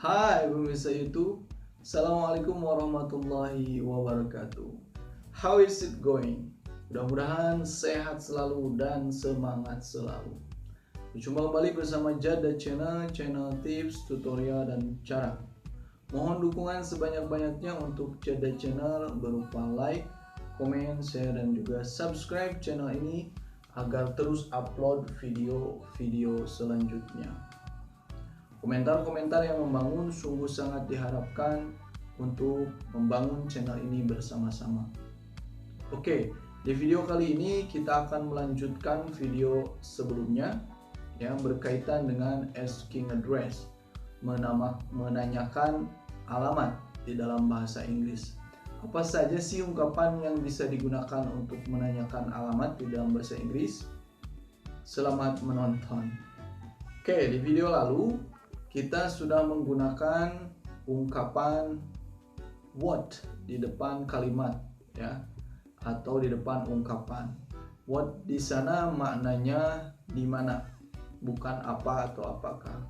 Hai pemirsa YouTube, Assalamualaikum warahmatullahi wabarakatuh. How is it going? Mudah-mudahan sehat selalu dan semangat selalu. Berjumpa kembali bersama Jada channel tips, tutorial, dan cara. Mohon dukungan sebanyak-banyaknya untuk Jada channel berupa like, komen, share, dan juga subscribe channel ini agar terus upload video-video selanjutnya. Komentar-komentar yang membangun sungguh sangat diharapkan untuk membangun channel ini bersama-sama. Oke, di video kali ini kita akan melanjutkan video sebelumnya yang berkaitan dengan asking address, menanyakan alamat di dalam bahasa Inggris. Apa saja sih ungkapan yang bisa digunakan untuk menanyakan alamat di dalam bahasa Inggris? Selamat menonton. Oke, di video lalu kita sudah menggunakan ungkapan what di depan kalimat, ya, atau di depan ungkapan. What di sana maknanya di mana, bukan apa atau apakah.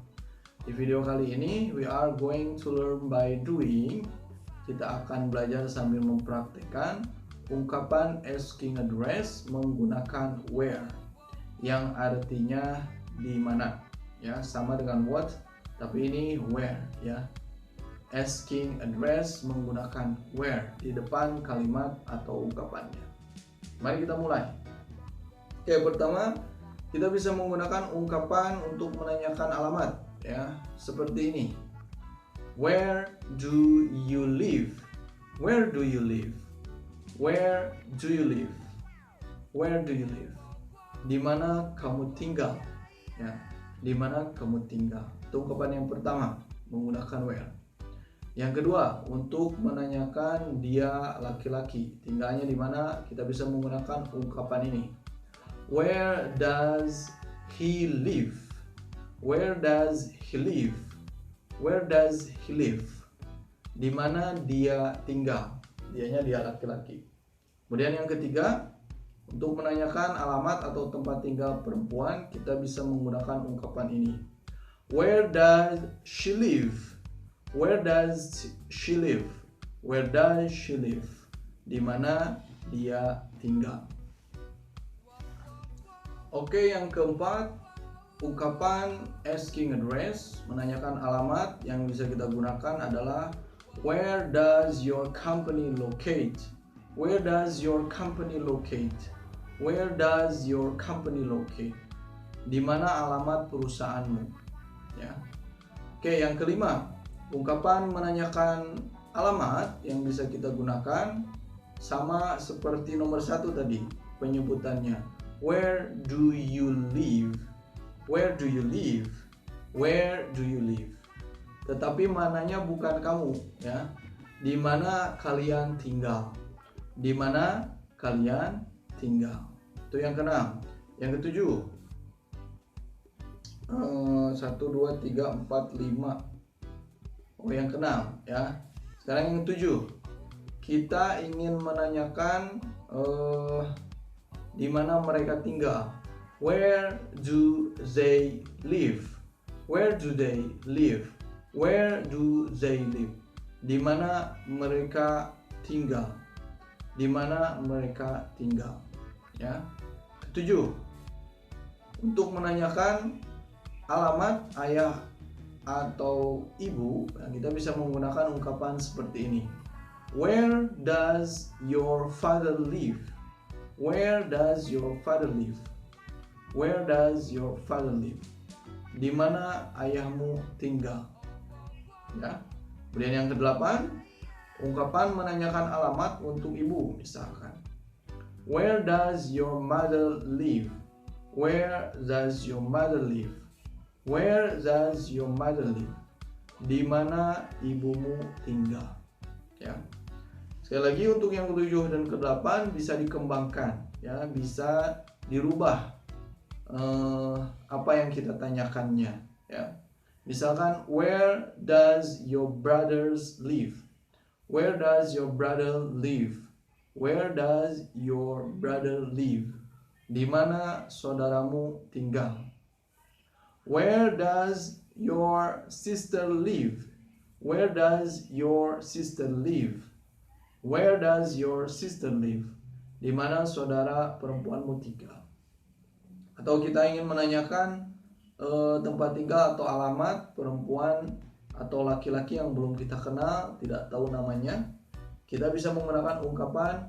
Di video kali ini we are going to learn by doing. Kita akan belajar sambil mempraktikkan ungkapan asking address menggunakan where, yang artinya di mana, ya, sama dengan what tapi ini where, ya. Asking address menggunakan where di depan kalimat atau ungkapannya. Mari kita mulai. Oke, pertama kita bisa menggunakan ungkapan untuk menanyakan alamat, ya, seperti ini. Where do you live? Where do you live? Where do you live? Where do you live? Di mana kamu tinggal? Ya, di mana kamu tinggal? Itu ungkapan yang pertama menggunakan where. Yang kedua, untuk menanyakan dia laki-laki, tinggalnya di mana, kita bisa menggunakan ungkapan ini. Where does he live? Where does he live? Where does he live? Di mana dia tinggal? Dianya dia laki-laki. Kemudian yang ketiga, untuk menanyakan alamat atau tempat tinggal perempuan, kita bisa menggunakan ungkapan ini. Where does she live? Where does she live? Where does she live? Di mana dia tinggal. Oke, yang keempat, ungkapan asking address, menanyakan alamat yang bisa kita gunakan adalah where does your company locate? Where does your company locate? Where does your company locate? Di mana alamat perusahaanmu? Ya. Oke, yang kelima, ungkapan menanyakan alamat yang bisa kita gunakan sama seperti nomor satu tadi penyebutannya. Where do you live? Where do you live? Where do you live? Tetapi mananya bukan kamu, ya. Di mana kalian tinggal? Di mana kalian tinggal? Itu yang keenam. Yang ketujuh, 1, 2, 3, 4, 5. Oh, yang keenam, ya. Sekarang yang ketujuh, kita ingin menanyakan di mana mereka tinggal. Where do they live? Where do they live? Where do they live? Di mana mereka tinggal? Di mana mereka tinggal? Ya. Ketujuh, untuk menanyakan alamat ayah atau ibu, kita bisa menggunakan ungkapan seperti ini. Where does your father live? Where does your father live? Where does your father live? Di mana ayahmu tinggal? Ya. Kemudian yang kedelapan, ungkapan menanyakan alamat untuk ibu, misalkan. Where does your mother live? Where does your mother live? Where does your mother live? Di mana ibumu tinggal? Ya. Sekali lagi, untuk yang ketujuh dan kedelapan bisa dikembangkan, ya, bisa dirubah apa yang kita tanyakannya, ya. Misalkan, where does your brothers live? Where does your brother live? Where does your brother live? Di mana saudaramu tinggal? Where does your sister live? Where does your sister live? Where does your sister live? Di mana saudara perempuanmu tinggal? Atau kita ingin menanyakan tempat tinggal atau alamat perempuan atau laki-laki yang belum kita kenal, tidak tahu namanya, kita bisa menggunakan ungkapan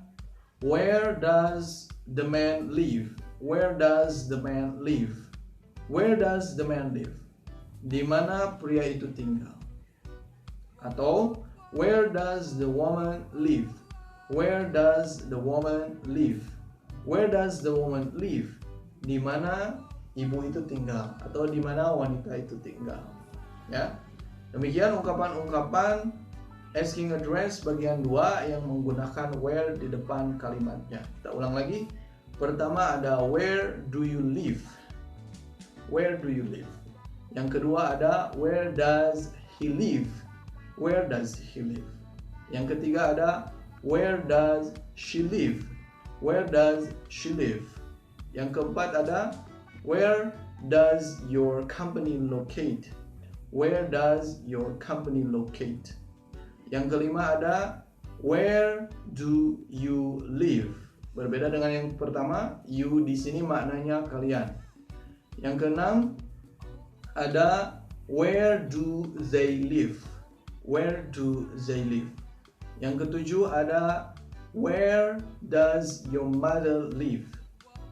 where does the man live? Where does the man live? Where does the man live? Di mana pria itu tinggal? Atau where does the woman live? Where does the woman live? Where does the woman live? Di mana ibu itu tinggal atau di mana wanita itu tinggal. Ya. Demikian ungkapan-ungkapan asking address bagian 2 yang menggunakan where di depan kalimatnya. Kita ulang lagi. Pertama ada where do you live? Where do you live? Yang kedua ada where does he live? Where does he live? Yang ketiga ada where does she live? Where does she live? Yang keempat ada where does your company locate? Where does your company locate? Yang kelima ada where do you live? Berbeda dengan yang pertama, you di sini maknanya kalian. Yang keenam ada where do they live? Where do they live? Yang ketujuh ada where does your mother live?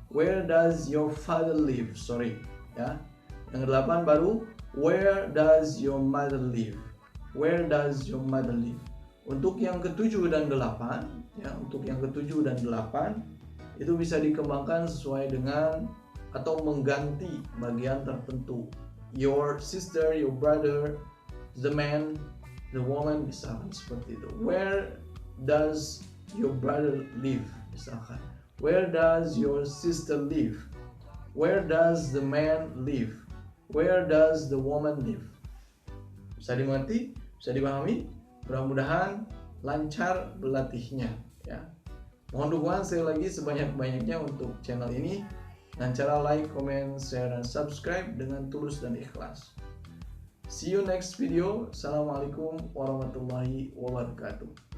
Where does your father live? Sorry, ya. Yang kedelapan baru where does your mother live? Where does your mother live? Untuk yang ketujuh dan delapan, ya, untuk yang ketujuh dan delapan itu bisa dikembangkan sesuai dengan atau mengganti bagian tertentu. Your sister, your brother, the man, the woman, misalkan seperti itu. Where does your brother live? Misalkan. Where does your sister live? Where does the man live? Where does the woman live? Bisa dimengerti? Bisa dipahami? Mudah-mudahan lancar berlatihnya, ya. Mohon dukungan sekali lagi sebanyak-banyaknya untuk channel ini dengan cara like, comment, share, dan subscribe dengan tulus dan ikhlas. See you next video. Assalamualaikum warahmatullahi wabarakatuh.